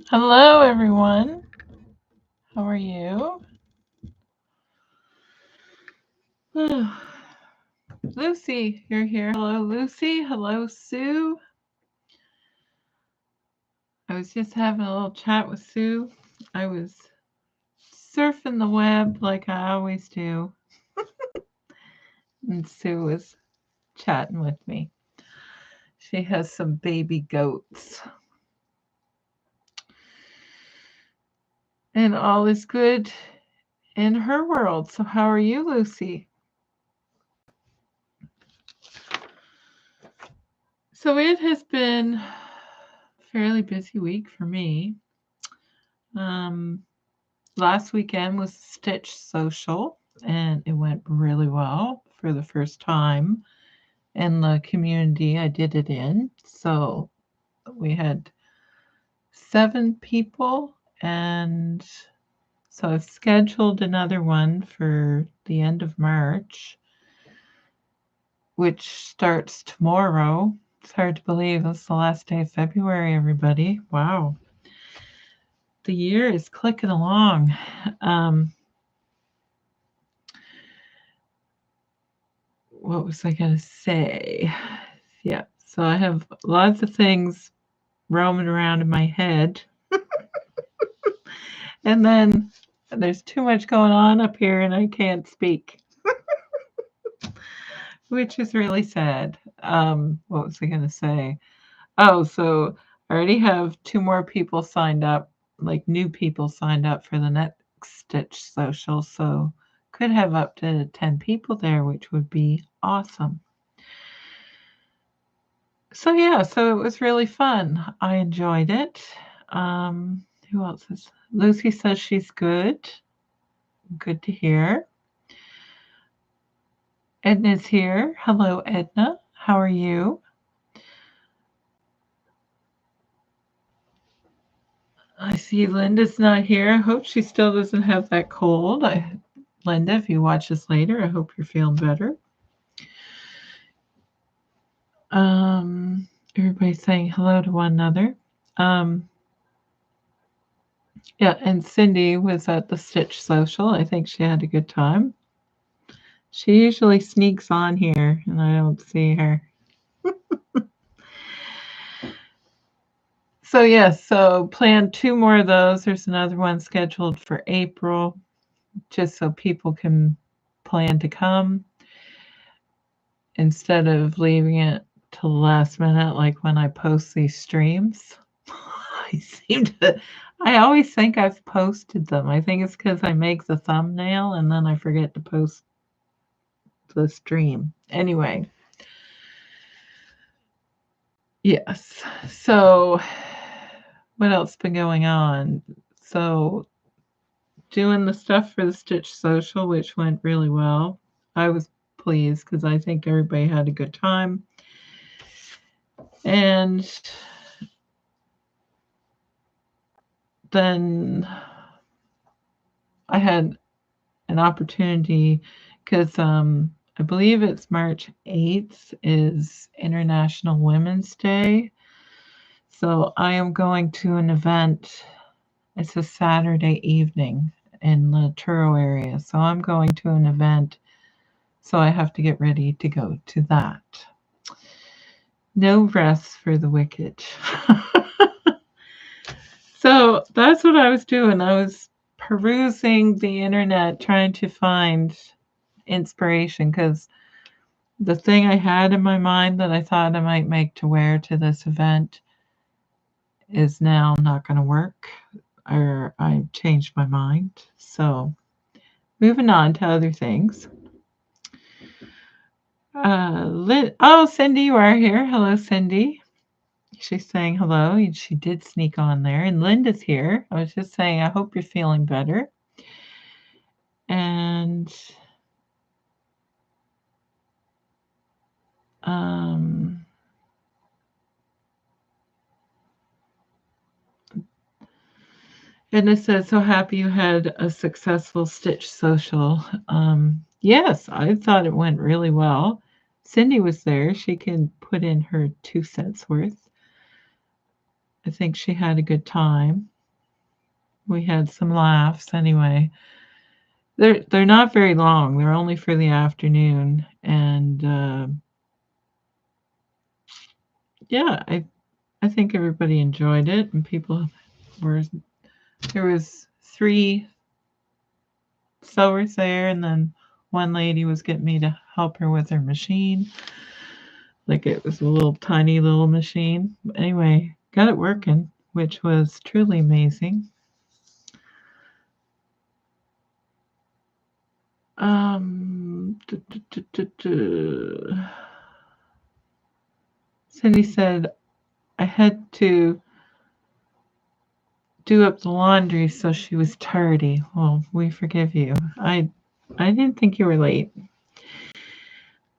Hello, everyone. How are you? Lucy, you're here. Hello, Lucy. Hello, Sue. I was just having a little chat with Sue. I was surfing the web like I always do, and Sue was chatting with me. She has some baby goats. And all is good in her world. So, how are you, Lucy? So, it has been a fairly busy week for me. Last weekend was Stitch Social, and it went really well for the first time in the community I did it in. So we had 7 people, and so I've scheduled another one for the end of March, which starts tomorrow. It's hard to believe it's the last day of February, everybody. Wow. The year is clicking along. What was I going to say? Yeah, so I have lots of things roaming around in my head. And then there's too much going on up here and I can't speak, which is really sad. What was I going to say? Oh, so I already have 2 more people signed up, like new people signed up for the next Stitch Social. So could have up to 10 people there, which would be awesome. So yeah, so it was really fun. I enjoyed it. Who else is? Lucy says she's good. Good to hear. Edna's here. Hello, Edna. How are you? I see Linda's not here. I hope she still doesn't have that cold. Linda, if you watch this later, I hope you're feeling better. Everybody's saying hello to one another. Yeah, and Cindy was at the Stitch Social. I think she had a good time. She usually sneaks on here, and I don't see her. So, yes, so plan 2 more of those. There's another one scheduled for April, just so people can plan to come instead of leaving it till the last minute, like when I post these streams. I always think I've posted them. I think it's because I make the thumbnail and then I forget to post the stream. Anyway, yes. So, what else been going on? So, doing the stuff for the Stitch Social, which went really well. I was pleased because I think everybody had a good time. And then I had an opportunity because I believe it's March 8th is International Women's Day. So I am going to an event. It's a Saturday evening in the Truro area. So I'm going to an event. So I have to get ready to go to that. No rest for the wicked. So that's what I was doing. I was perusing the internet trying to find inspiration because the thing I had in my mind that I thought I might make to wear to this event is now not going to work, or I changed my mind. So moving on to other things. Cindy, you are here. Hello, Cindy. She's saying hello, and she did sneak on there. And Linda's here. I was just saying, I hope you're feeling better. And and it says, so happy you had a successful Stitch Social. Yes, I thought it went really well. Cindy was there. She can put in her 2 cents worth. I think she had a good time. We had some laughs anyway. They're not very long. They're only for the afternoon, and yeah, I think everybody enjoyed it, and people were there was 3 sewers there, and then one lady was getting me to help her with her machine. Like it was a little tiny little machine. Anyway, got it working, which was truly amazing. Cindy said I had to do up the laundry, so she was tardy. Well, we forgive you. I didn't think you were late.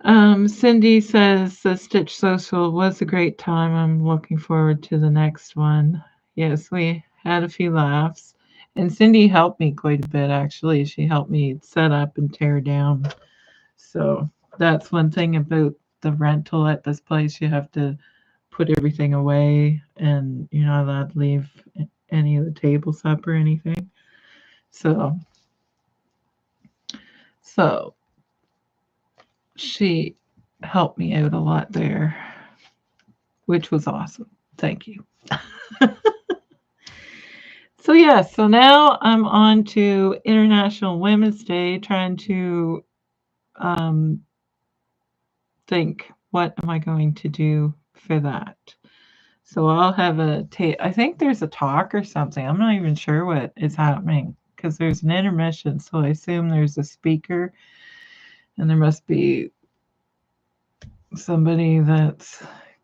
Cindy says the Stitch Social was a great time. I'm looking forward to the next one. Yes, we had a few laughs. And Cindy helped me quite a bit, actually. She helped me set up and tear down. So that's one thing about the rental at this place. You have to put everything away, and you're not allowed to leave any of the tables up or anything. So she helped me out a lot there, which was awesome. Thank you. So yeah, so now I'm on to International Women's Day, trying to think what am I going to do for that. So I'll have I think there's a talk or something. I'm not even sure what is happening because there's an intermission. So I assume there's a speaker, and there must be somebody that's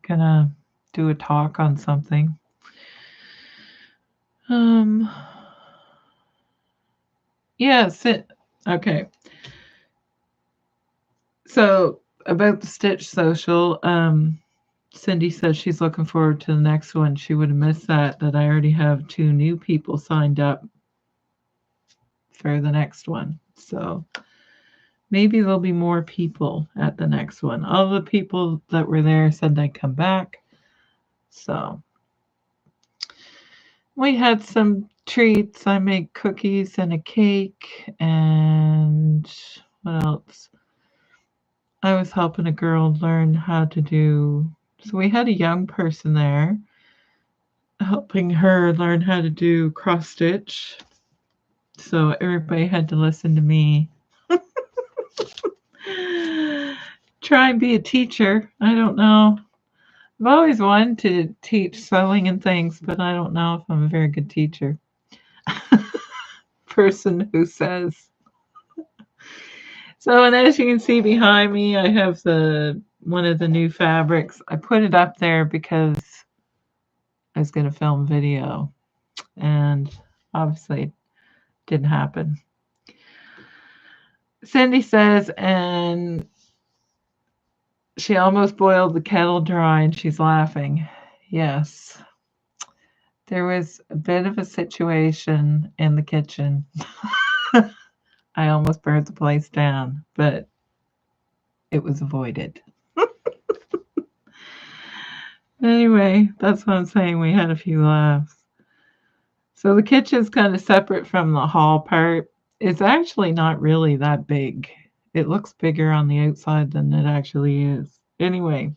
gonna do a talk on something. Yes. Okay. So about the Stitch Social, Cindy says she's looking forward to the next one. She would have missed that I already have 2 new people signed up for the next one. So maybe there'll be more people at the next one. All the people that were there said they'd come back. So we had some treats. I made cookies and a cake, and what else? I was helping a girl learn how to do. So we had a young person there, helping her learn how to do cross stitch. So everybody had to listen to me. Try and be a teacher. I don't know. I've always wanted to teach sewing and things, but I don't know if I'm a very good teacher. Person who says. So, and as you can see behind me, I have one of the new fabrics. I put it up there because I was going to film video, and obviously it didn't happen. Cindy says, and she almost boiled the kettle dry, and she's laughing. Yes. There was a bit of a situation in the kitchen. I almost burned the place down, but it was avoided. Anyway, that's what I'm saying. We had a few laughs. So the kitchen's kind of separate from the hall part. It's actually not really that big. It looks bigger on the outside than it actually is. Anyway,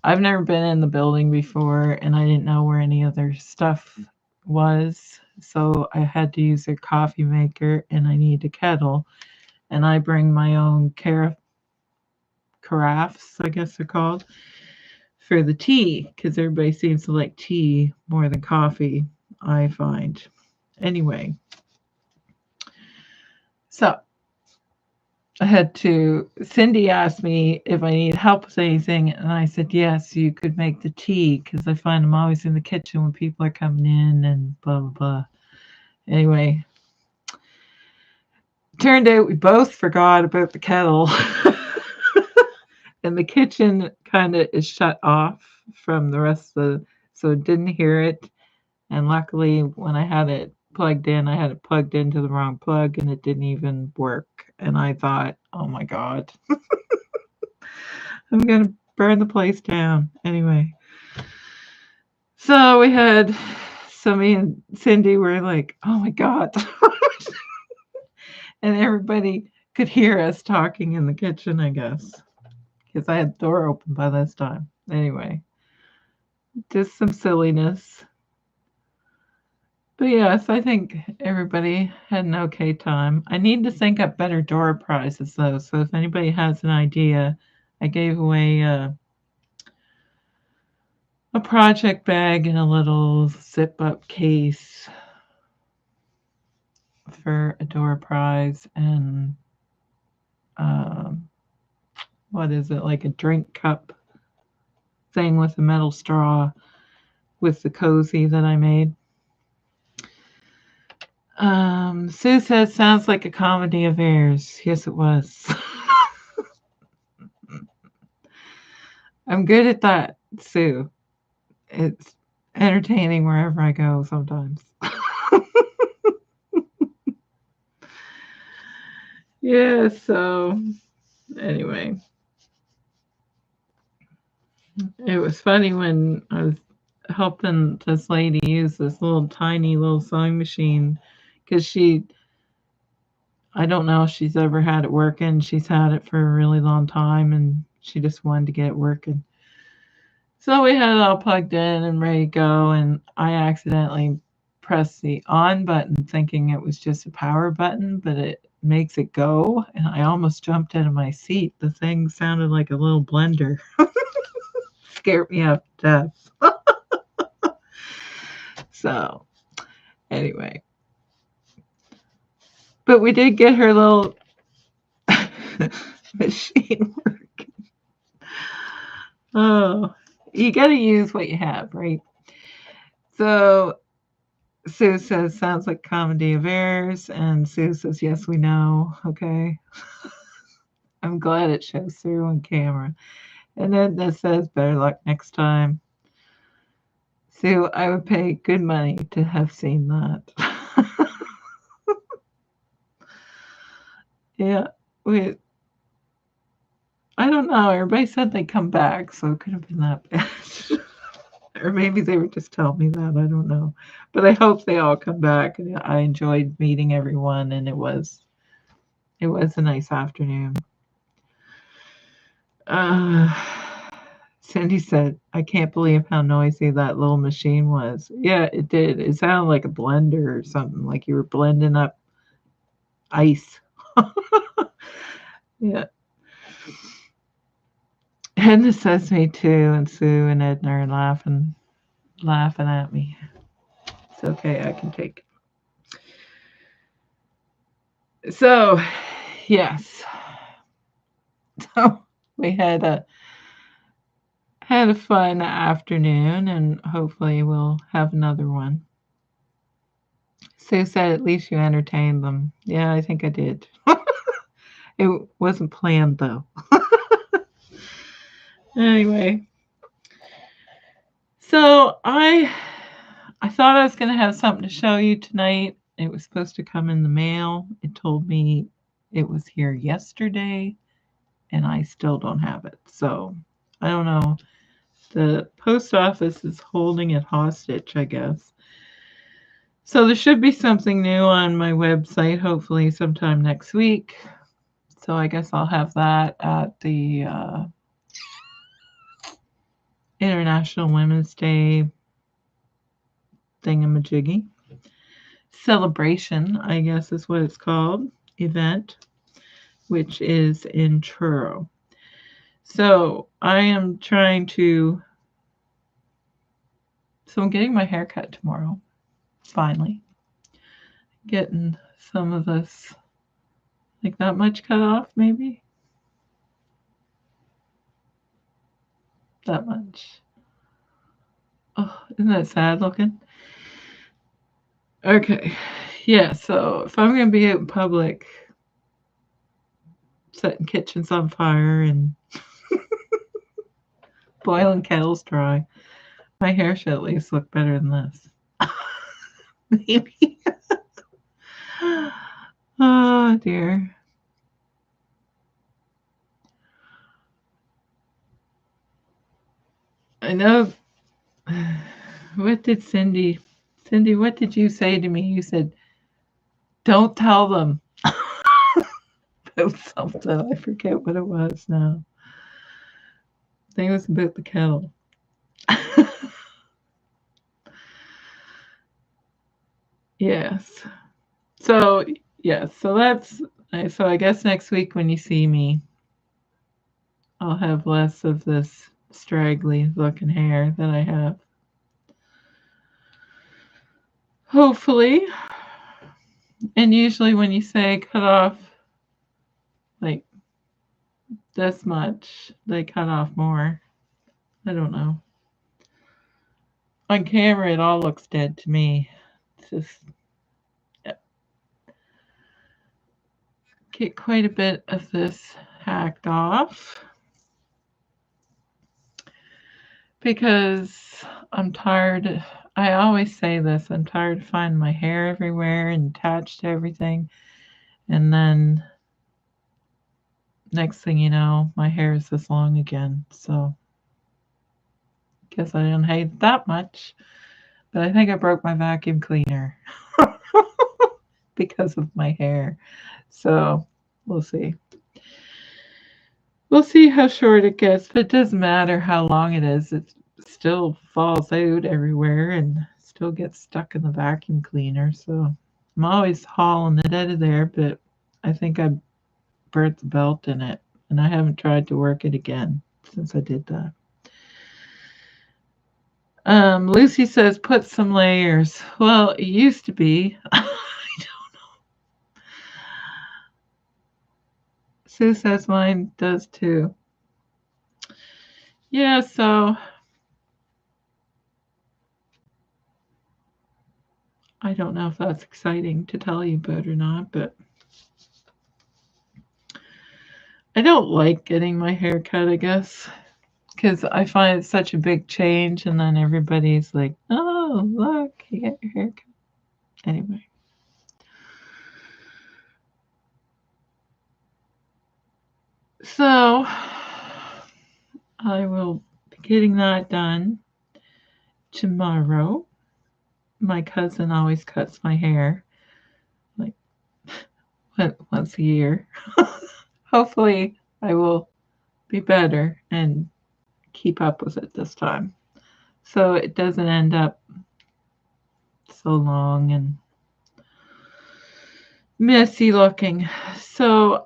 I've never been in the building before, and I didn't know where any other stuff was. So I had to use a coffee maker, and I need a kettle. And I bring my own carafes, I guess they're called, for the tea, because everybody seems to like tea more than coffee, I find. Anyway, so Cindy asked me if I need help with anything, and I said, yes, you could make the tea, because I find I'm always in the kitchen when people are coming in and blah, blah, blah. Anyway, turned out we both forgot about the kettle. And the kitchen kind of is shut off from the rest of so didn't hear it. And luckily, when I had it plugged in, I had it plugged into the wrong plug, and it didn't even work. And I thought, oh my God, I'm going to burn the place down. Anyway, so we had So me and Cindy were like, "Oh my god." And everybody could hear us talking in the kitchen, I guess, because I had the door open by this time. Anyway, just some silliness. But yes, I think everybody had an okay time. I need to think up better door prizes though. So if anybody has an idea, I gave away a project bag and a little zip up case for a door prize, and um, what is it, like a drink cup thing with a metal straw with the cozy that I made. Sue says, sounds like a comedy of errors. Yes, it was. I'm good at that, Sue. It's entertaining wherever I go sometimes. Yeah, so anyway, it was funny when I was helping this lady use this little tiny little sewing machine because I don't know if she's ever had it working. She's had it for a really long time and she just wanted to get it working. So we had it all plugged in and ready to go, and I accidentally pressed the on button thinking it was just a power button, but it makes it go, and I almost jumped out of my seat. The thing sounded like a little blender. Scared me half to death. So anyway. But we did get her little machine working. Oh, you got to use what you have, right? So Sue says, sounds like comedy of errors. And Sue says, yes, we know. Okay. I'm glad it shows through on camera. And then that says, better luck next time. Sue, I would pay good money to have seen that. Yeah. I don't know. Everybody said they'd come back, so it could have been that bad. Or maybe they were just telling me that. I don't know. But I hope they all come back. I enjoyed meeting everyone, and it was a nice afternoon. Cindy said, I can't believe how noisy that little machine was. Yeah, it did. It sounded like a blender or something, like you were blending up ice. Yeah. Edna says me too, and Sue and Edna are laughing at me. It's okay, I can take it. So, yes. So we had a fun afternoon, and hopefully we'll have another one. Sue said at least you entertained them. Yeah, I think I did. It wasn't planned though. Anyway, so I thought I was going to have something to show you tonight. It was supposed to come in the mail. It told me it was here yesterday, and I still don't have it. So I don't know. The post office is holding it hostage, I guess. So there should be something new on my website, hopefully sometime next week. So I guess I'll have that at the International Women's Day thingamajiggy. Celebration, I guess is what it's called, event, which is in Truro. So I am trying to, so I'm getting my hair cut tomorrow, finally. Getting some of this, like that much cut off, maybe? That much. Oh, isn't that sad looking? Okay. Yeah, so if I'm going to be out in public, setting kitchens on fire and boiling kettles dry, my hair should at least look better than this. Maybe. Oh, dear. I know. What did Cindy Cindy, what did you say to me? You said, don't tell them about something. I forget what it was now. I think it was about the kettle. Yes. So, yes. So that's, so I guess next week when you see me, I'll have less of this straggly looking hair that I have. Hopefully. And usually when you say cut off like this much, they cut off more. I don't know. On camera, it all looks dead to me. It's just get quite a bit of this hacked off because I'm tired. I always say this, I'm tired of finding my hair everywhere and attached to everything. And then next thing you know, my hair is this long again. So guess I didn't hate it that much. But I think I broke my vacuum cleaner because of my hair. So we'll see. We'll see how short it gets, but it doesn't matter how long it is. It still falls out everywhere and still gets stuck in the vacuum cleaner. So I'm always hauling it out of there, but I think I burnt the belt in it, and I haven't tried to work it again since I did that. Lucy says put some layers. Well, it used to be. I don't know. Sue says mine does too. Yeah, so I don't know if that's exciting to tell you about or not, but I don't like getting my hair cut, I guess, because I find it's such a big change, and then everybody's like, oh, look, you get your hair cut. Anyway. So I will be getting that done tomorrow. My cousin always cuts my hair like once a year. Hopefully, I will be better and keep up with it this time so it doesn't end up so long and messy looking. So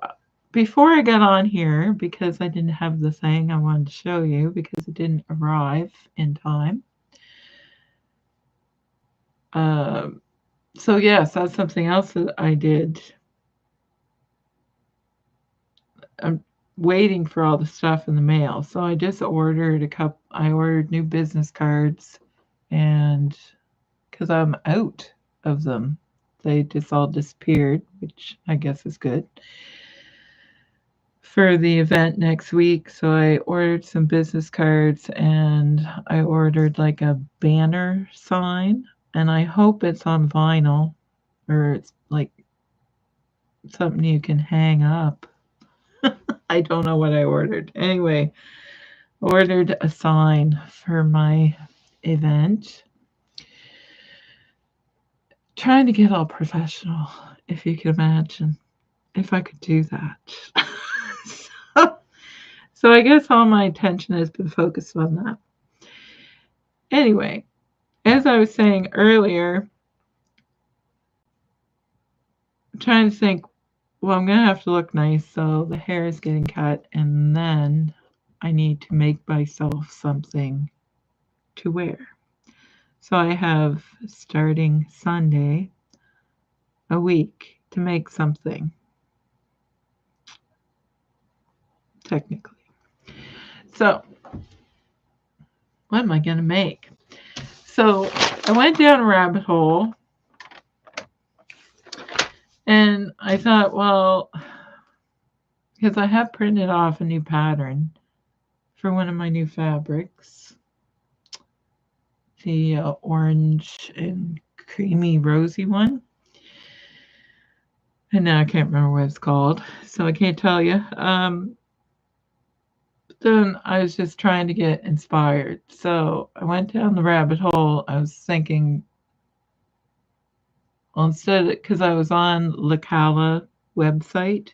before I got on here, because I didn't have the thing I wanted to show you because it didn't arrive in time. So yes, that's something else that I did. I'm waiting for all the stuff in the mail. So I just ordered I ordered new business cards, and because I'm out of them, they just all disappeared, which I guess is good for the event next week. So I ordered some business cards, and I ordered like a banner sign, and I hope it's on vinyl or it's like something you can hang up. I don't know what I ordered. Anyway, ordered a sign for my event. Trying to get all professional, if you can imagine, if I could do that. So I guess all my attention has been focused on that. Anyway, as I was saying earlier, I'm trying to think, well, I'm going to have to look nice, so the hair is getting cut, and then I need to make myself something to wear. So I have, starting Sunday, a week to make something, technically. So what am I going to make? So I went down a rabbit hole, and I thought, well, because I have printed off a new pattern for one of my new fabrics, the orange and creamy rosy one. And now I can't remember what it's called, so I can't tell you. Then I was just trying to get inspired. So I went down the rabbit hole. I was thinking instead, because I was on Lacala website,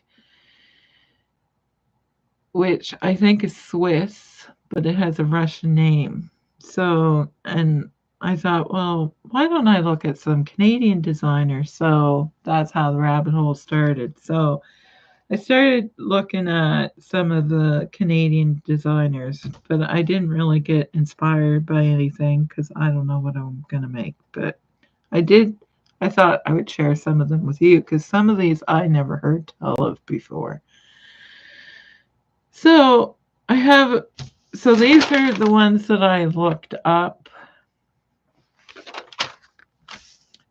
which I think is Swiss, but it has a Russian name. So, and I thought, well, why don't I look at some Canadian designers? So that's how the rabbit hole started. So I started looking at some of the Canadian designers, but I didn't really get inspired by anything because I don't know what I'm going to make. But I did, I thought I would share some of them with you because some of these I never heard tell of before. So I have, so these are the ones that I looked up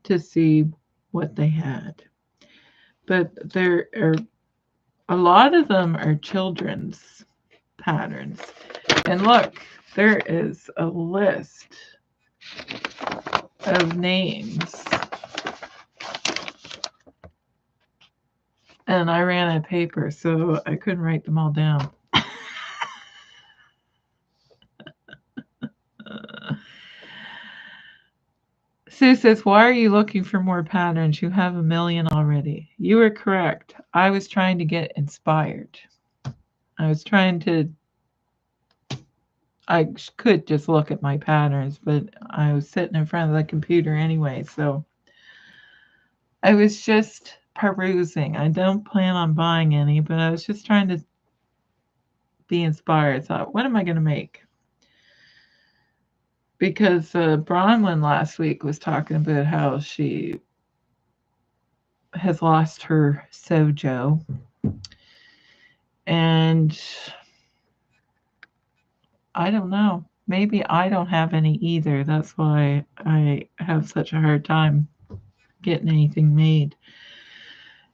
to see what they had. But there are, a lot of them are children's patterns. And look, there is a list of names. And I ran out of paper, so I couldn't write them all down. Sue says, why are you looking for more patterns? You have a million already. You are correct. I was trying to get inspired. I was trying to, I could just look at my patterns, but I was sitting in front of the computer anyway, so I was just perusing. I don't plan on buying any, but I was just trying to be inspired. Thought, what am I going to make? Because Bronwyn last week was talking about how she has lost her sojo. And I don't know. Maybe I don't have any either. That's why I have such a hard time getting anything made.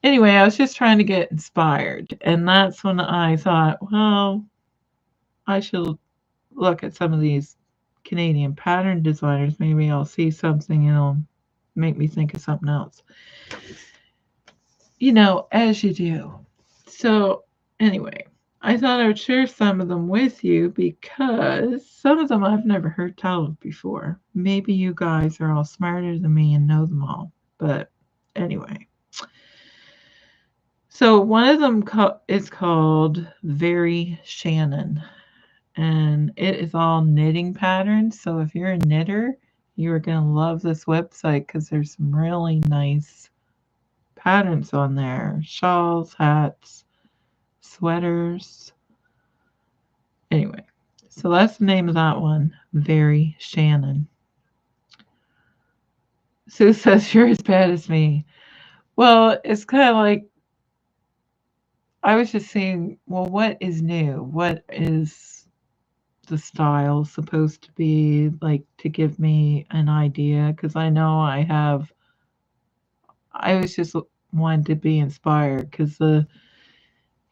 Anyway, I was just trying to get inspired. And that's when I thought, well, I should look at some of these Canadian pattern designers. Maybe I'll see something and it'll make me think of something else. You know, as you do. So, anyway, I thought I would share some of them with you because some of them I've never heard tell of before. Maybe you guys are all smarter than me and know them all. But anyway. So one of them is called Very Shannon. And it is all knitting patterns. So if you're a knitter, you're going to love this website because there's some really nice patterns on there. Shawls, hats, sweaters. Anyway, so that's the name of that one, Very Shannon. Sue says, you're as bad as me. Well, it's kind of like, I was just saying, well, what is new? What is the style supposed to be like to give me an idea? Because I know I was just wanting to be inspired because the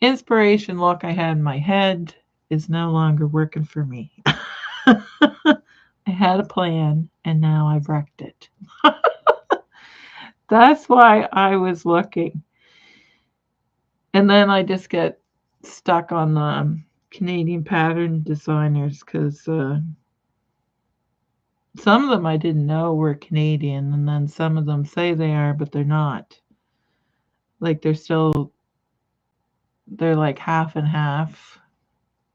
inspiration look I had in my head is no longer working for me. I had a plan and now I've wrecked it. That's why I was looking. And then I just get stuck on the Canadian pattern designers because some of them I didn't know were Canadian, and then some of them say they are, but they're not. Like they're like half and half.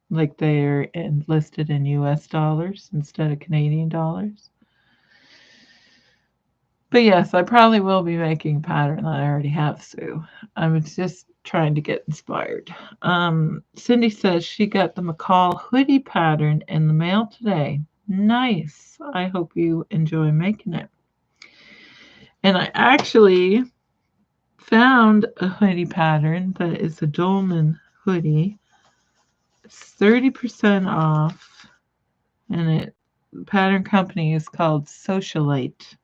Like they're listed in US dollars instead of Canadian dollars. But yes, I probably will be making a pattern that I already have, Sue. I'm just trying to get inspired. Cindy says she got the McCall hoodie pattern in the mail today. Nice. I hope you enjoy making it. And I actually found a hoodie pattern that is a dolman hoodie. It's 30% off, and the pattern company is called Socialite.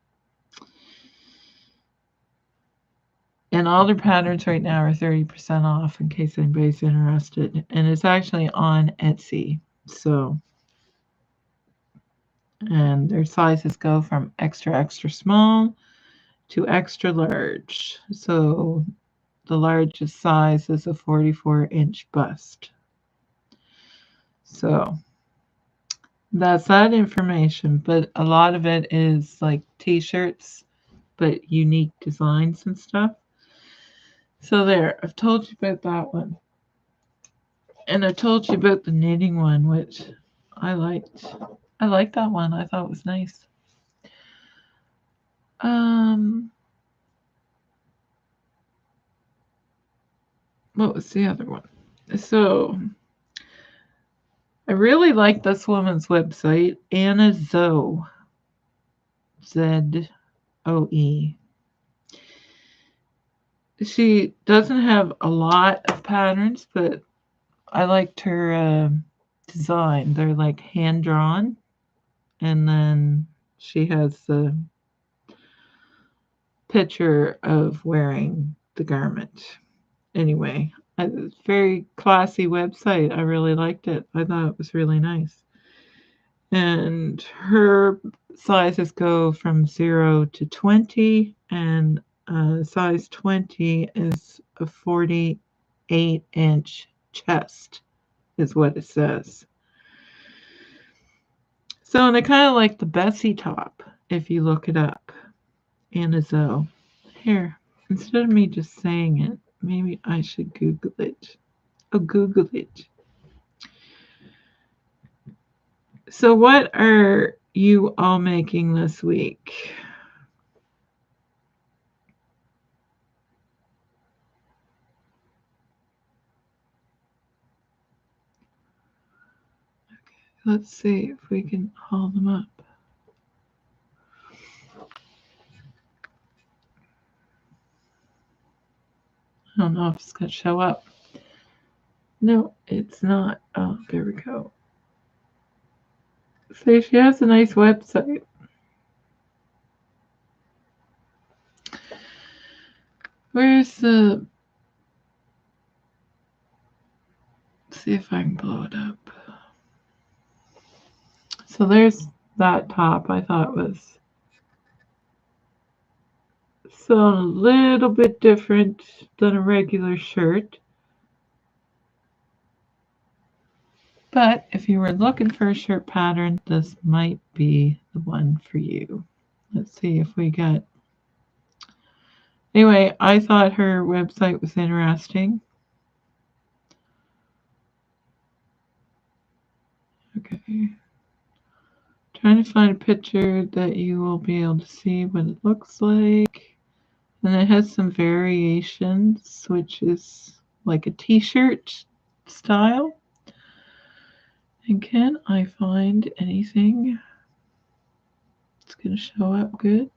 And all their patterns right now are 30% off in case anybody's interested. And it's actually on Etsy. So, and their sizes go from extra, extra small to extra large. So the largest size is a 44-inch bust. So that's that information. But a lot of it is like t-shirts but unique designs and stuff. So there, I've told you about that one. And I told you about the knitting one, which I liked. I liked that one. I thought it was nice. What was the other one? So I really like this woman's website, Anna Zoe. Zoe. She doesn't have a lot of patterns, but I liked her design. They're like hand drawn, and then she has the picture of wearing the garment. Anyway, it's a very classy website. I really liked it. I thought it was really nice. And her sizes go from 0 to 20, and size 20 is a 48-inch chest, is what it says. So, and I kind of like the Bessie top, if you look it up. Anna Zoe. Here, instead of me just saying it, maybe I should Google it. Oh, Google it. So, what are you all making this week? Let's see if we can haul them up. I don't know if it's going to show up. No, it's not. Oh, there we go. See, she has a nice website. Where's the... Let's see if I can blow it up. So there's that top. I thought was so a little bit different than a regular shirt. But if you were looking for a shirt pattern, this might be the one for you. Let's see if we got... Anyway, I thought her website was interesting. Okay. Trying to find a picture that you will be able to see what it looks like. And it has some variations, which is like a t-shirt style. And can I find anything that's going to show up good?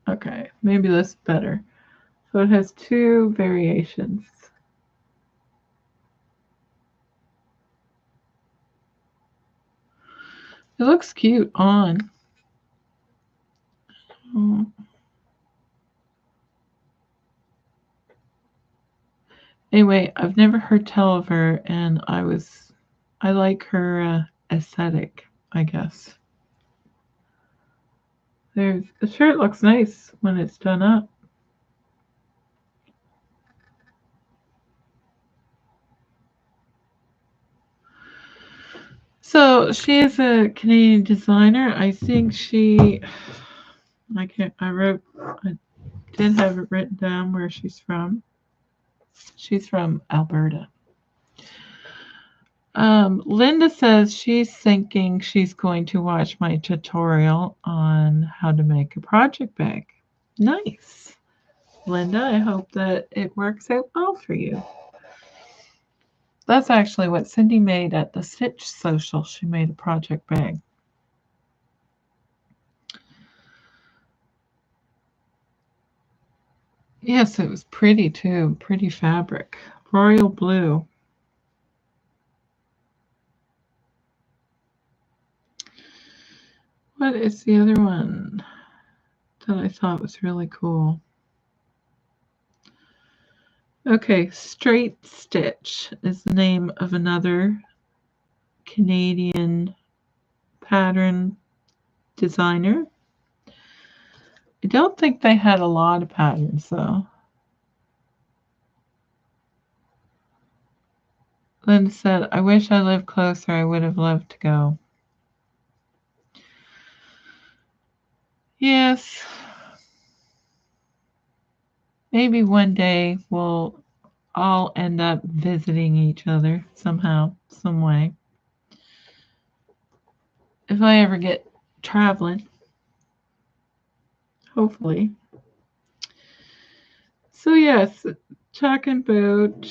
No. Okay, maybe this is better. So it has two variations. It looks cute on. Oh. Anyway, I've never heard tell of her, and I like her aesthetic, I guess. The shirt looks nice when it's done up. So she is a Canadian designer. I think I did have it written down where she's from. She's from Alberta. Linda says she's thinking she's going to watch my tutorial on how to make a project bag. Nice. Linda, I hope that it works out well for you. That's actually what Cindy made at the Stitch Social. She made a project bag. Yes, it was pretty too. Pretty fabric. Royal blue. What is the other one that I thought was really cool? Okay, Straight Stitch is the name of another Canadian pattern designer. I don't think they had a lot of patterns though. Linda said, I wish I lived closer. I would have loved to go. Yes. Maybe one day we'll all end up visiting each other somehow, some way. If I ever get traveling, hopefully. So yes, talking about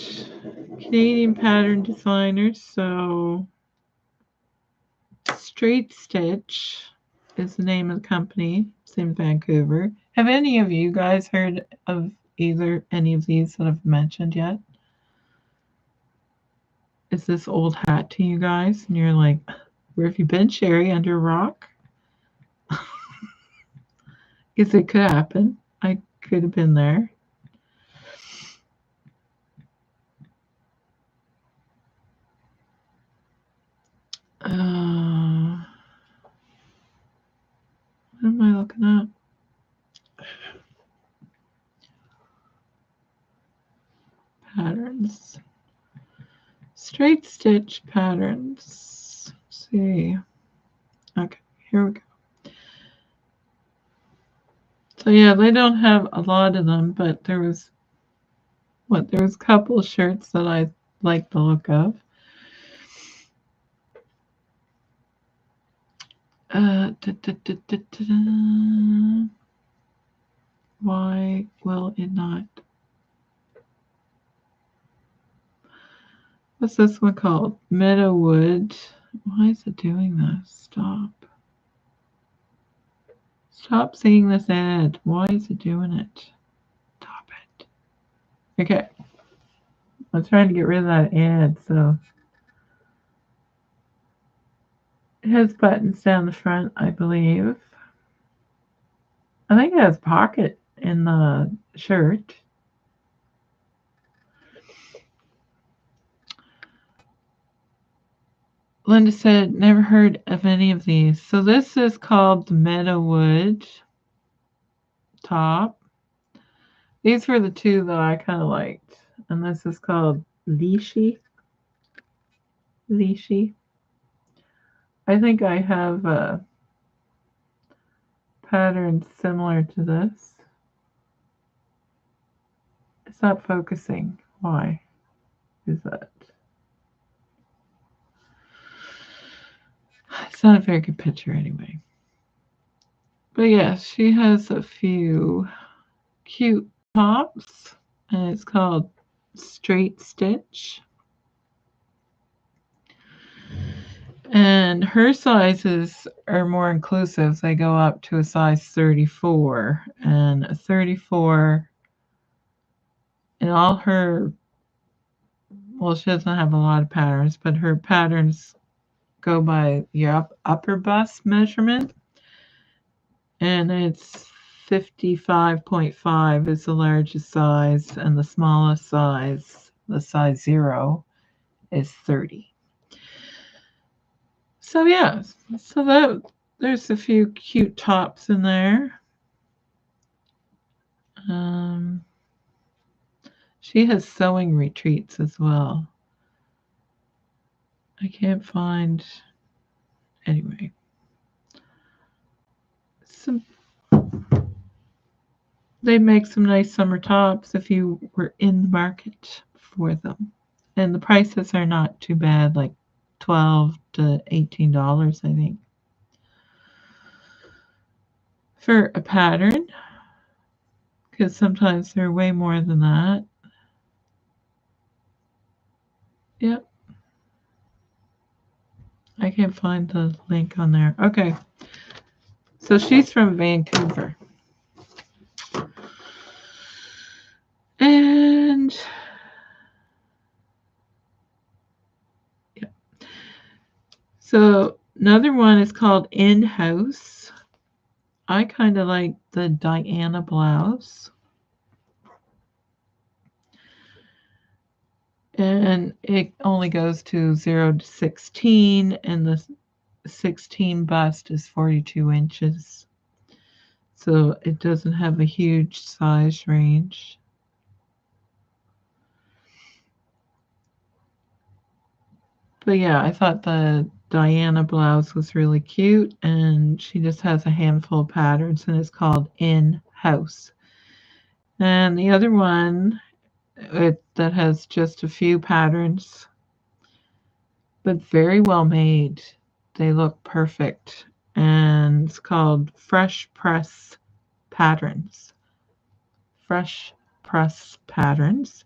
Canadian pattern designers. So Straight Stitch is the name of the company. It's in Vancouver. Have any of you guys heard of any of these that I've mentioned yet? Is this old hat to you guys? And you're like, where have you been, Sherry? Under a rock? Because it could happen. I could have been there. What am I looking up? Patterns. Straight stitch patterns. Let's see. Okay, here we go. So yeah, they don't have a lot of them, but there was a couple of shirts that I like the look of. Why will it not? What's this one called? Meadowwood. Why is it doing this? Stop. Stop seeing this ad. Why is it doing it? Stop it. Okay. I'm trying to get rid of that ad, so it has buttons down the front, I believe. I think it has a pocket in the shirt. Linda said, never heard of any of these. So this is called the Meadowwood top. These were the two that I kind of liked. And this is called Leashy. Leashy. I think I have a pattern similar to this. It's not focusing. Why is that? It's not a very good picture anyway. But yeah, she has a few cute tops, and it's called Straight Stitch. And her sizes are more inclusive. They go up to a size 34. And a 34 in all her, well, she doesn't have a lot of patterns, but her patterns go by your upper bust measurement. And it's 55.5 is the largest size, and the smallest size, the size 0, is 30. So yeah, so there's a few cute tops in there. She has sewing retreats as well. I can't find, anyway. They make some nice summer tops if you were in the market for them. And the prices are not too bad, like $12 to $18, I think, for a pattern, because sometimes they're way more than that. Yep. I can't find the link on there. Okay. So she's from Vancouver. And yeah. So another one is called In-House. I kind of like the Diana blouse. And it only goes to 0 to 16, and the 16 bust is 42 inches. So it doesn't have a huge size range. But yeah, I thought the Diana blouse was really cute, and she just has a handful of patterns, and it's called In House. And the other one that has just a few patterns, but very well made. They look perfect, and it's called Fresh Press Patterns. Fresh Press Patterns.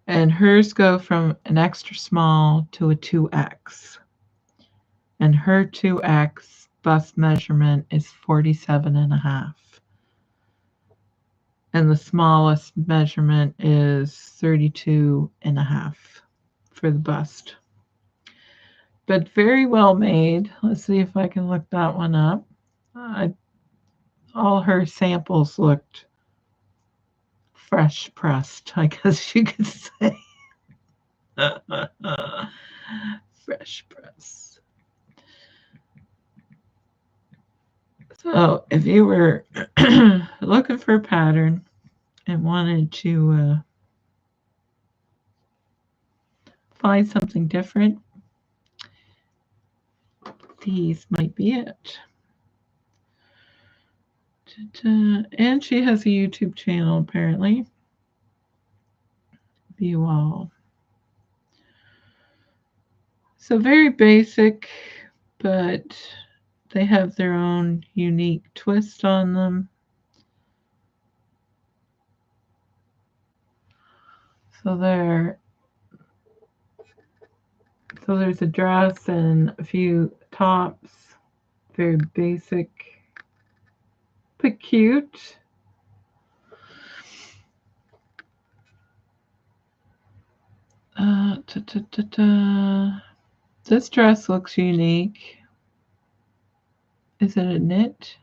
And hers go from an extra small to a 2X. And her 2X bust measurement is 47.5. And the smallest measurement is 32.5 for the bust. But very well made. Let's see if I can look that one up. All her samples looked fresh pressed, I guess you could say. Fresh press. So if you were looking for a pattern and wanted to find something different, these might be it. And she has a YouTube channel, apparently. View all. So very basic, but they have their own unique twist on them. So there's a dress and a few tops. Very basic, but cute. This dress looks unique. Is it a knit?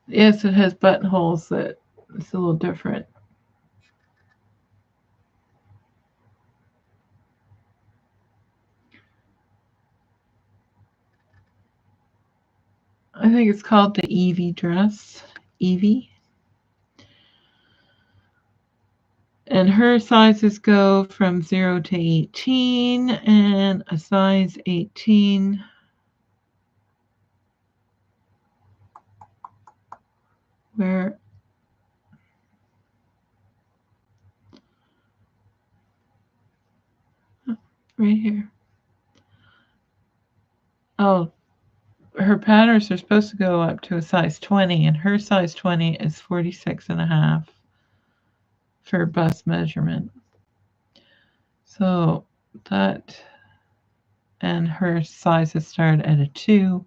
Yes, it has buttonholes that it's a little different. I think it's called the Evie dress. Evie. And her sizes go from 0 to 18, and a size 18 where right here. Oh, her patterns are supposed to go up to a size 20, and her size 20 is 46.5 for bust measurement. So that, and her sizes start at a 2,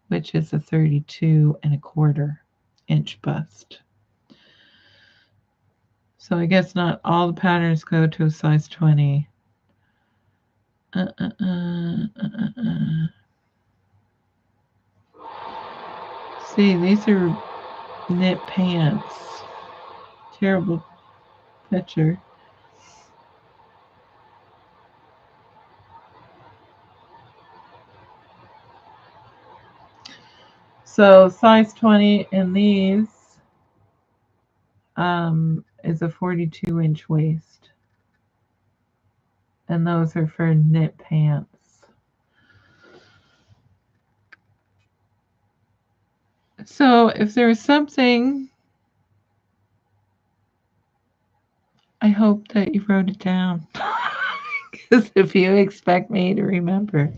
which is a 32.25-inch bust. So I guess not all the patterns go to a size 20. See, these are knit pants. Terrible picture. So size 20 in these is a 42-inch waist. And those are for knit pants. So if there's something, I hope that you wrote it down. Because if you expect me to remember,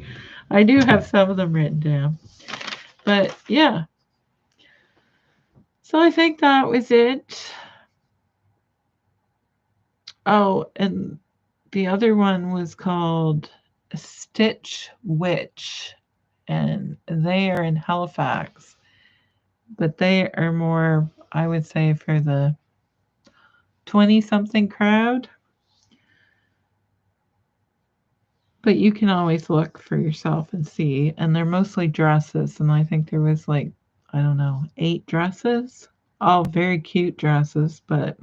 I do have some of them written down. But yeah. So I think that was it. Oh, and the other one was called Stitch Witch, and they are in Halifax. But they are more, I would say, for the 20-something crowd. But you can always look for yourself and see. And they're mostly dresses. And I think there was like, I don't know, 8 dresses. All very cute dresses, but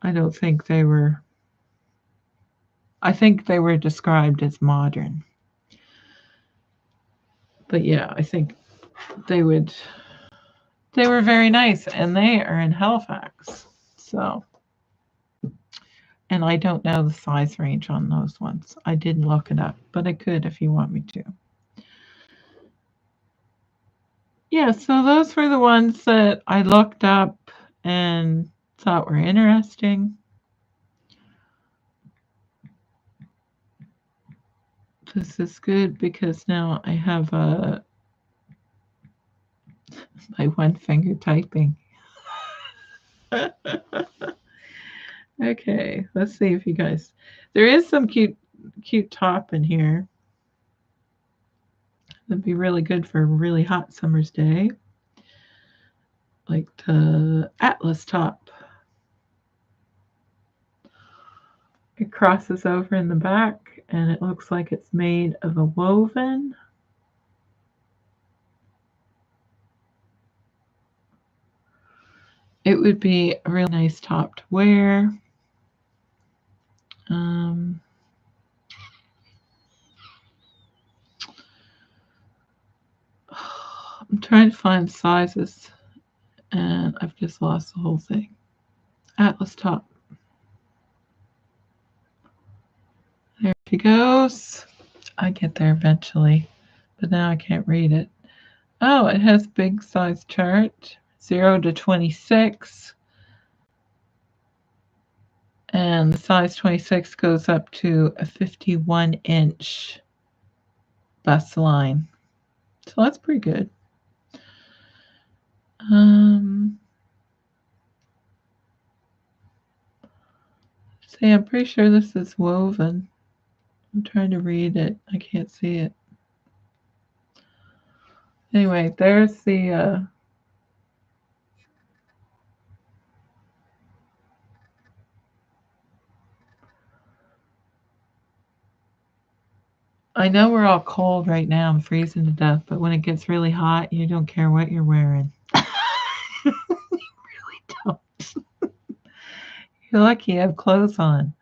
I don't think they were, I think they were described as modern. But yeah, I think they were very nice. And they are in Halifax. So And I don't know the size range on those ones. I didn't look it up, but I could if you want me to. Yeah, so those were the ones that I looked up and thought were interesting. This is good because now I have my one finger typing. Okay, let's see if you guys. There is some cute top in here. That'd be really good for a really hot summer's day. Like the Atlas top. It crosses over in the back and it looks like it's made of a woven. It would be a really nice top to wear. I'm trying to find sizes and I've just lost the whole thing. Atlas top. There she goes. I get there eventually, but now I can't read it. Oh, it has big size chart, 0 to 26. And the size 26 goes up to a 51-inch bust line. So that's pretty good. See, I'm pretty sure this is woven. I'm trying to read it. I can't see it. Anyway, there's the I know we're all cold right now. I'm freezing to death, but when it gets really hot, you don't care what you're wearing. You really don't. You're lucky you have clothes on.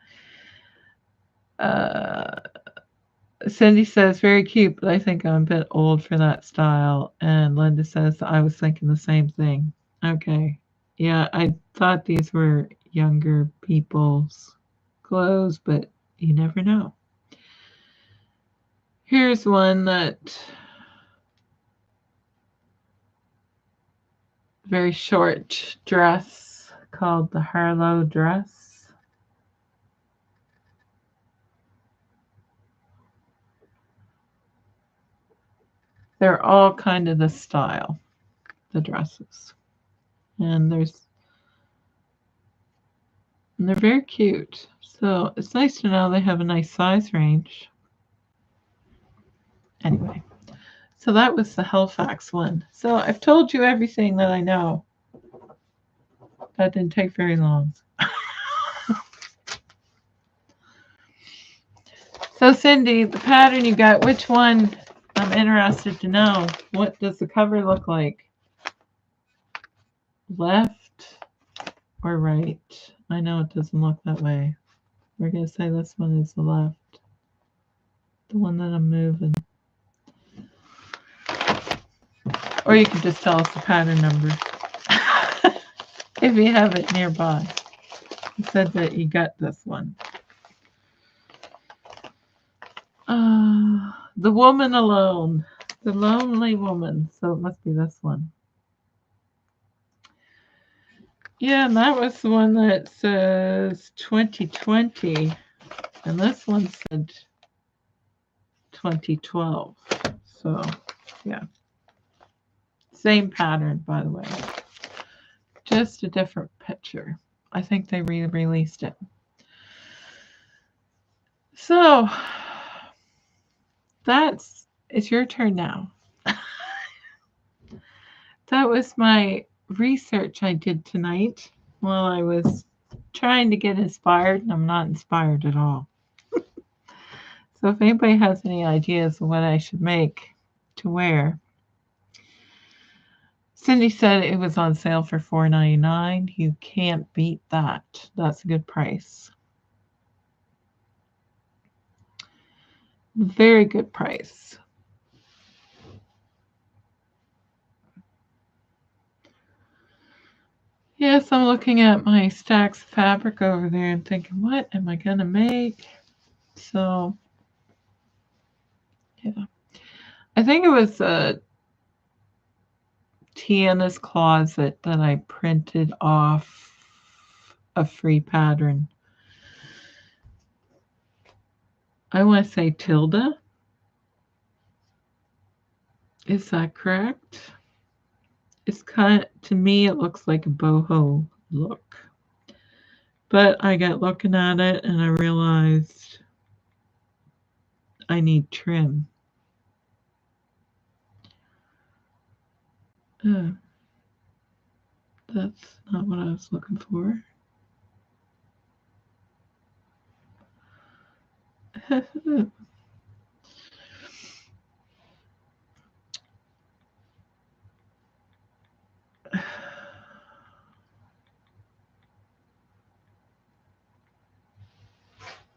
Cindy says, very cute, but I think I'm a bit old for that style. And Linda says, I was thinking the same thing. Okay. Yeah, I thought these were younger people's clothes, but you never know. Here's one that very short dress called the Harlow dress. They're all kind of the style, the dresses. And they're very cute. So it's nice to know they have a nice size range. Anyway, so that was the Halifax one. So I've told you everything that I know. That didn't take very long. So Cindy, the pattern you got, which one? I'm interested to know. What does the cover look like? Left or right? I know it doesn't look that way. We're going to say this one is the left. The one that I'm moving. Or you can just tell us the pattern number. If you have it nearby. You said that you got this one. The woman alone. The lonely woman. So it must be this one. Yeah, and that was the one that says 2020. And this one said 2012. So, yeah. Same pattern, by the way. Just a different picture. I think they re-released it. So, it's your turn now. That was my research I did tonight while I was trying to get inspired, and I'm not inspired at all. So if anybody has any ideas of what I should make to wear. Cindy said it was on sale for $4.99. You can't beat that. That's a good price. Very good price. Yes, I'm looking at my stacks of fabric over there and thinking, what am I going to make? So, yeah. I think it was Tiana's Closet that I printed off a free pattern. I want to say Tilda. Is that correct? It's kind of, to me, it looks like a boho look. But I got looking at it and I realized I need trim. That's not what I was looking for.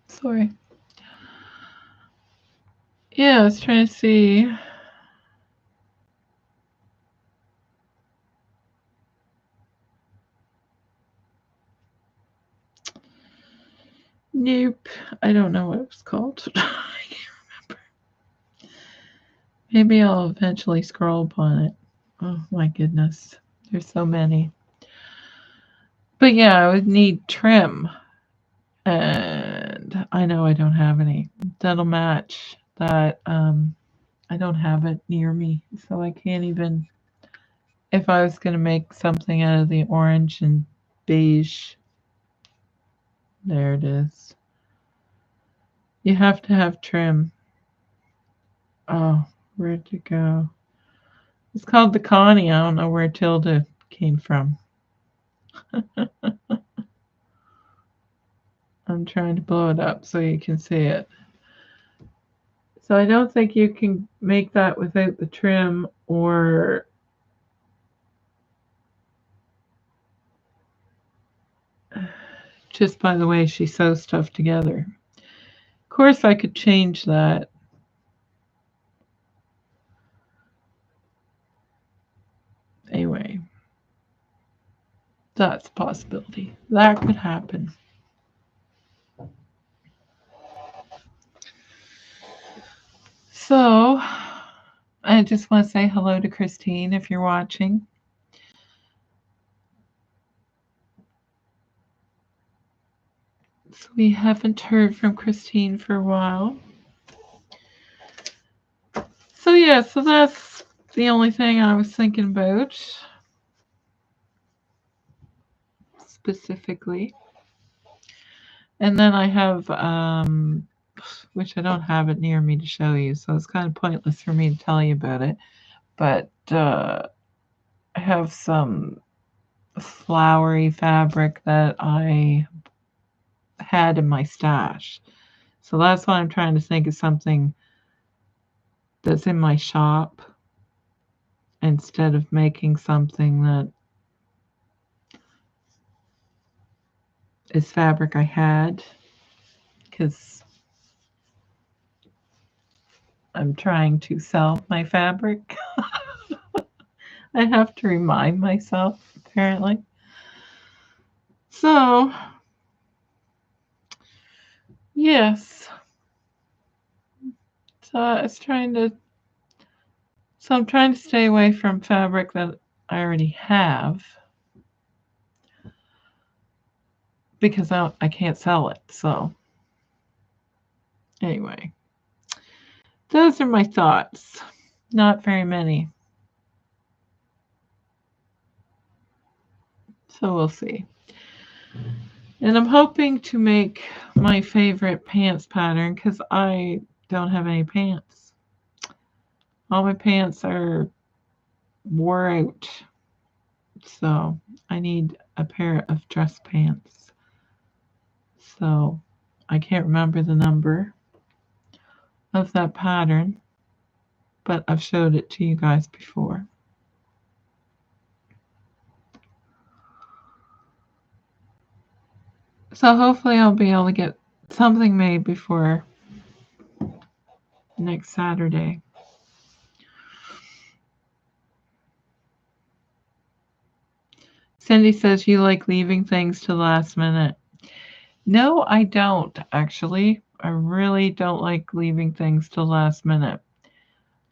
Sorry. Yeah, I was trying to see. Nope. I don't know what it was called. I can't remember. Maybe I'll eventually scroll upon it. Oh my goodness. There's so many. But yeah, I would need trim. And I know I don't have any. That'll match that. I don't have it near me. So I can't even. If I was going to make something out of the orange and beige, there it is. You have to have trim. Oh, where'd you go? It's called the Connie. I don't know where Tilda came from. I'm trying to blow it up so you can see it. So I don't think you can make that without the trim or just by the way she sews stuff together. Of course, I could change that. Anyway, that's a possibility. That could happen. So, I just want to say hello to Christine if you're watching. So we haven't heard from Christine for a while. So yeah, so that's the only thing I was thinking about specifically. And then I have, which I don't have it near me to show you, so it's kind of pointless for me to tell you about it. But I have some flowery fabric that I had in my stash. So that's why I'm trying to think of something that's in my shop instead of making something that is fabric I had, because I'm trying to sell my fabric. I have to remind myself, apparently. So, yes. So I'm trying to stay away from fabric that I already have because I can't sell it. So, anyway, those are my thoughts. Not very many. So we'll see. And I'm hoping to make my favorite pants pattern because I don't have any pants. All my pants are wore out. So I need a pair of dress pants. So I can't remember the number of that pattern, but I've showed it to you guys before. So hopefully I'll be able to get something made before next Saturday. Cindy says you like leaving things to the last minute. No, I don't actually. I really don't like leaving things to the last minute.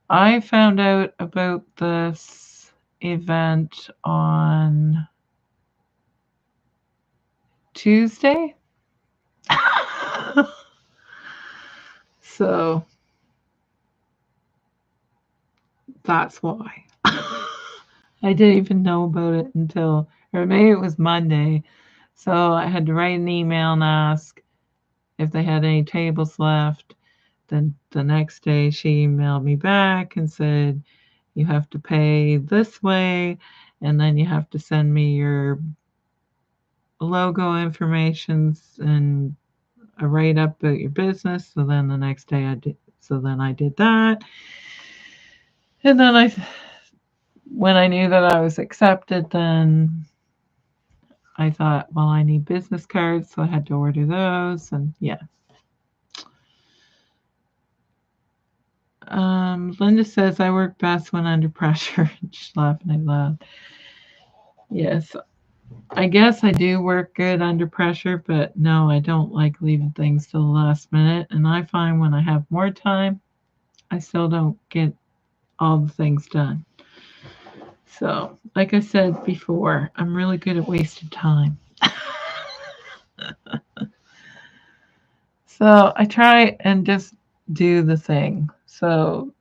I found out about this event on Tuesday. So that's why. I didn't even know about it until, or maybe it was Monday. So I had to write an email and ask if they had any tables left. Then the next day she emailed me back and said, you have to pay this way, and then you have to send me your logo information and a write up about your business. So then the next day I did that. And then when I knew that I was accepted, then I thought, well, I need business cards, so I had to order those, and yeah. Linda says I work best when under pressure. She's laughing out loud. Yes, I guess I do work good under pressure, but no, I don't like leaving things till the last minute. And I find when I have more time, I still don't get all the things done. So, like I said before, I'm really good at wasting time. So I try and just do the thing. So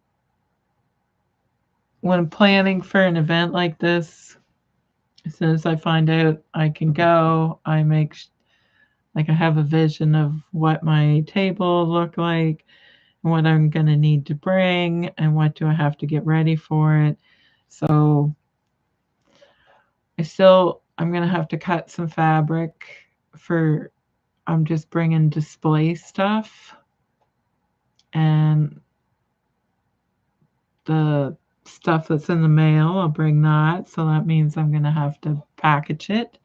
when planning for an event like this, as soon as I find out I can go, I make like I have a vision of what my table will look like, and what I'm going to need to bring, and what do I have to get ready for it. So I'm going to have to cut some fabric for, I'm just bringing display stuff, and the stuff that's in the mail, I'll bring that. So that means I'm going to have to package it.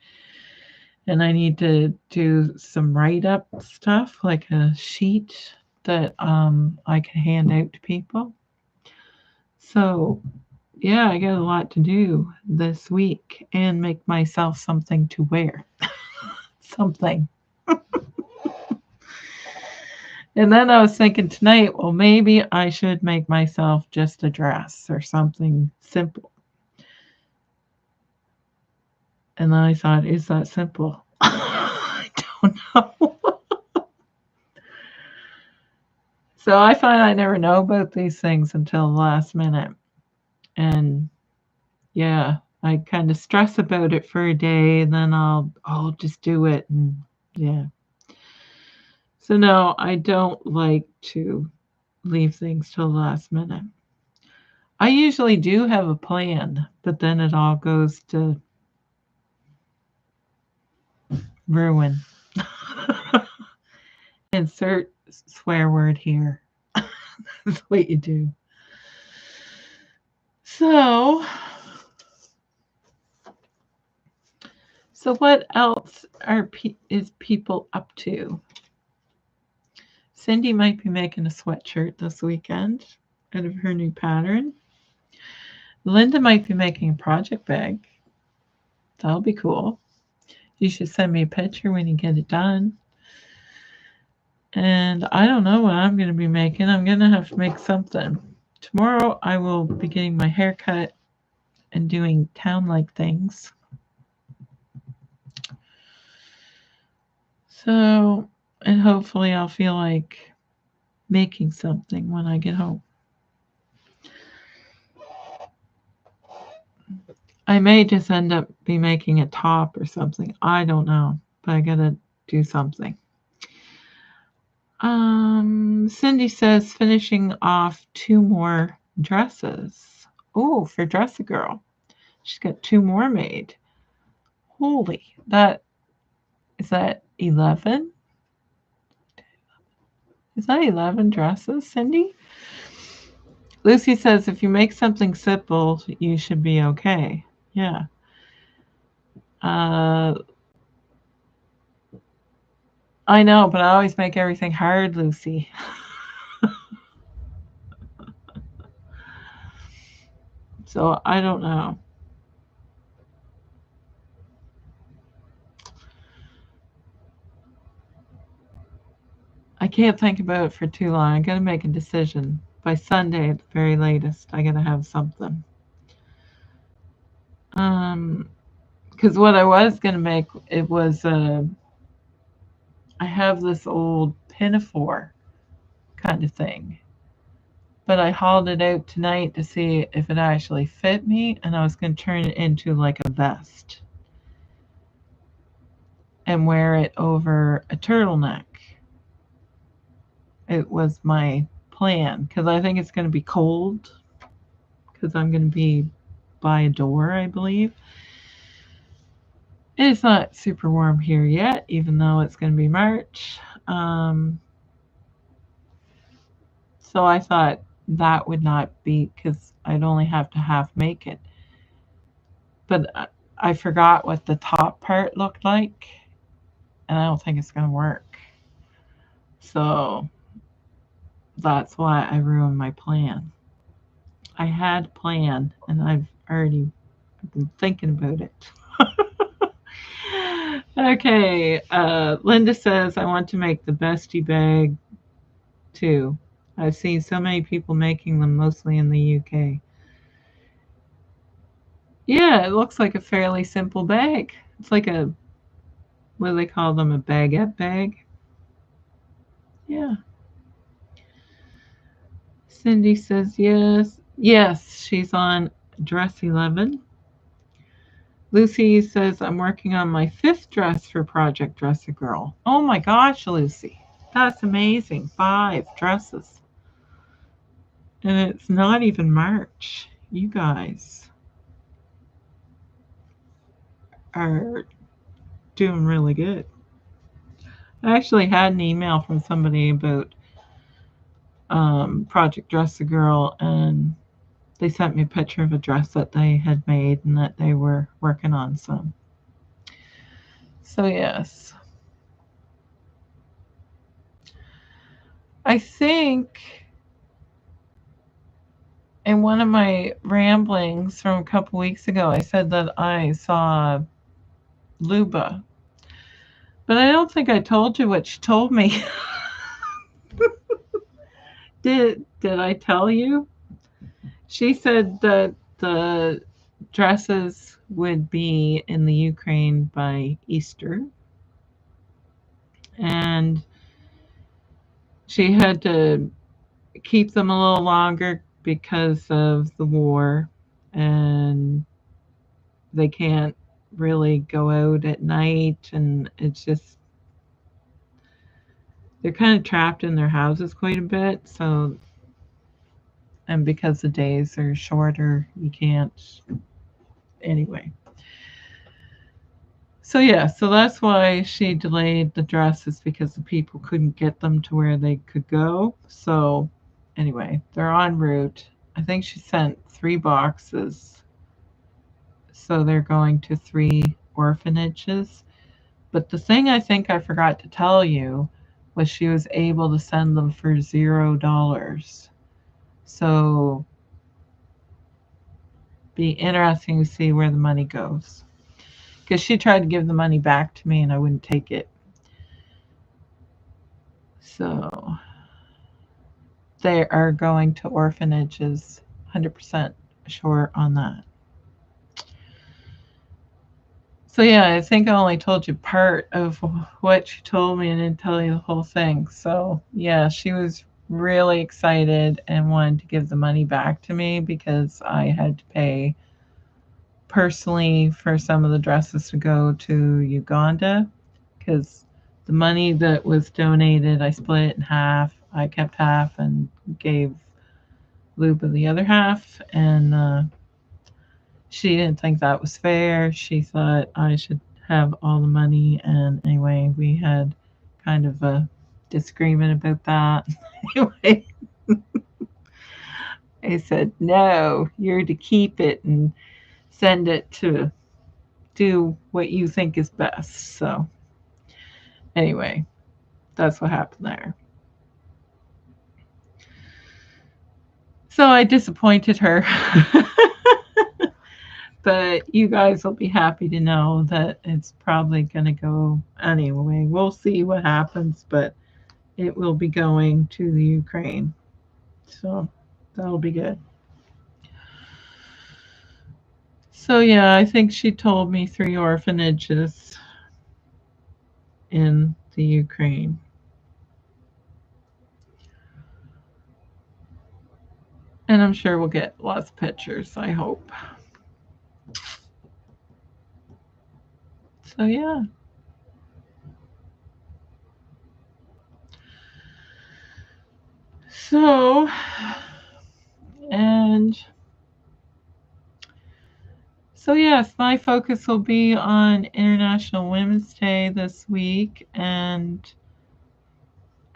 And I need to do some write up stuff, like a sheet that I can hand out to people. So, yeah, I got a lot to do this week and make myself something to wear. Something. And then I was thinking tonight, well, maybe I should make myself just a dress or something simple. And then I thought, is that simple? I don't know. So I find I never know about these things until the last minute. And yeah, I kind of stress about it for a day, and then I'll just do it, and yeah. So no, I don't like to leave things till the last minute. I usually do have a plan, but then it all goes to ruin. Insert swear word here. That's what you do. So what else is people up to? Cindy might be making a sweatshirt this weekend out of her new pattern. Linda might be making a project bag. That'll be cool. You should send me a picture when you get it done. And I don't know what I'm going to be making. I'm going to have to make something. Tomorrow I will be getting my hair cut and doing town-like things. So, and hopefully I'll feel like making something when I get home. I may just end up be making a top or something. I don't know, but I gotta do something. Cindy says finishing off 2 more dresses. Oh, for Dress a Girl. She's got 2 more made. Holy, is that 11? Is that 11 dresses, Cindy? Lucy says if you make something simple, you should be okay. Yeah. I know, but I always make everything hard, Lucy. So I don't know. I can't think about it for too long. I gotta make a decision. By Sunday at the very latest, I gotta have something. Because what I was gonna make, it was I have this old pinafore kind of thing, but I hauled it out tonight to see if it actually fit me, and I was gonna turn it into like a vest and wear it over a turtleneck. It was my plan because I think it's going to be cold because I'm going to be by a door, I believe. It's not super warm here yet, even though it's going to be March. So I thought that would not be because I'd only have to half make it. But I forgot what the top part looked like, and I don't think it's going to work. So that's why I ruined my plan. I had a plan, and I've already been thinking about it. Okay, Linda says, I want to make the bestie bag too. I've seen so many people making them, mostly in the UK. Yeah, it looks like a fairly simple bag. It's like a, what do they call them, a baguette bag? Yeah. Cindy says yes. Yes, she's on dress 11. Lucy says, I'm working on my 5th dress for Project Dress a Girl. Oh my gosh, Lucy. That's amazing. 5 dresses. And it's not even March. You guys are doing really good. I actually had an email from somebody about Project Dress a Girl, and they sent me a picture of a dress that they had made and that they were working on some. So, yes. I think in one of my ramblings from a couple weeks ago, I said that I saw Luba. But I don't think I told you what she told me. Did I tell you? She said that the dresses would be in the Ukraine by Easter. And she had to keep them a little longer because of the war, and they can't really go out at night, and it's just they're kind of trapped in their houses quite a bit. So, and because the days are shorter, you can't anyway. So yeah, so that's why she delayed the dresses, because the people couldn't get them to where they could go. So anyway, they're en route. I think she sent 3 boxes. So they're going to 3 orphanages. But the thing I think I forgot to tell you was she was able to send them for $0. So be interesting to see where the money goes. Because she tried to give the money back to me and I wouldn't take it. So they are going to orphanages, 100% sure on that. So yeah, I think I only told you part of what she told me and didn't tell you the whole thing. So yeah, she was really excited and wanted to give the money back to me because I had to pay personally for some of the dresses to go to Uganda, because the money that was donated, I split it in half. I kept half and gave Luba the other half, and she didn't think that was fair. She thought I should have all the money, and anyway, we had kind of a disagreement about that. Anyway, I said, no, you're to keep it and send it to do what you think is best. So anyway, that's what happened there. So I disappointed her. But you guys will be happy to know that it's probably going to go anyway. We'll see what happens, but it will be going to the Ukraine. So that'll be good. So yeah, I think she told me 3 orphanages in the Ukraine. And I'm sure we'll get lots of pictures, I hope. So yeah. So and so yes, my focus will be on International Women's Day this week, and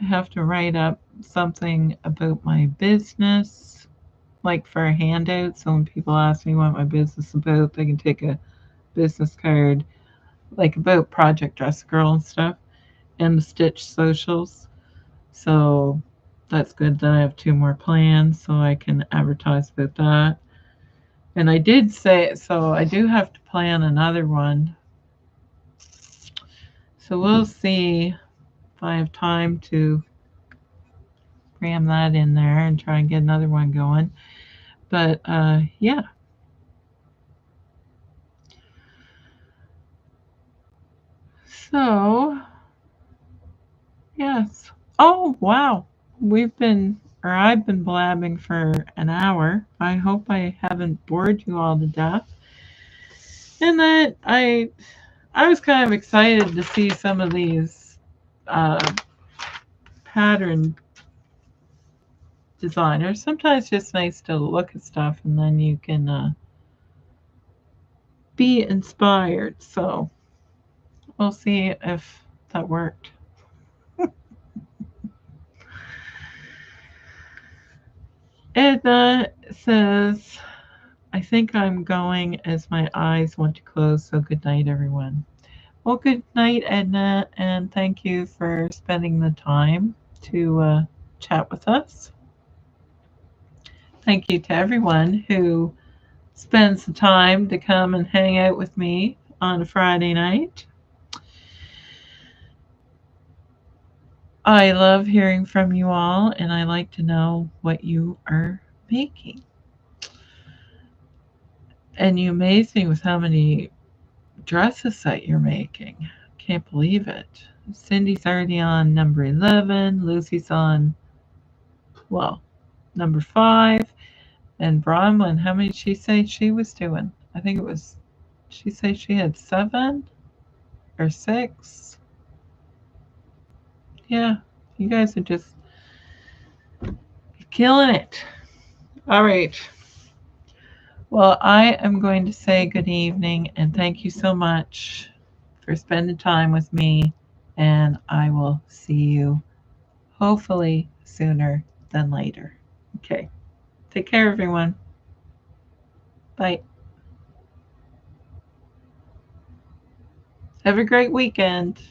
I have to write up something about my business, like for a handout. So when people ask me what my business is about, they can take a business card, like about Project Dress Girl and stuff, and the Stitch socials. So that's good that I have 2 more plans so I can advertise about that. And I did say, so I do have to plan another one. So we'll see if I have time to cram that in there and try and get another one going. But yeah. So, yes. Oh, wow. I've been blabbing for an hour. I hope I haven't bored you all to death. And that I was kind of excited to see some of these uh, pattern designers. Sometimes it's just nice to look at stuff and then you can be inspired. So we'll see if that worked. Edna says, I think I'm going as my eyes want to close. So good night, everyone. Well, good night, Edna, and thank you for spending the time to chat with us. Thank you to everyone who spends the time to come and hang out with me on a Friday night. I love hearing from you all, and I like to know what you are making. And you amaze me with how many dresses that you're making. Can't believe it. Cindy's already on number 11. Lucy's on, well, number 5. And Bronwyn, how many did she say she was doing? I think it was, she said she had 7 or 6. Yeah, you guys are just killing it. All right. Well, I am going to say good evening and thank you so much for spending time with me. And I will see you hopefully sooner than later. Okay. Take care, everyone. Bye. Have a great weekend.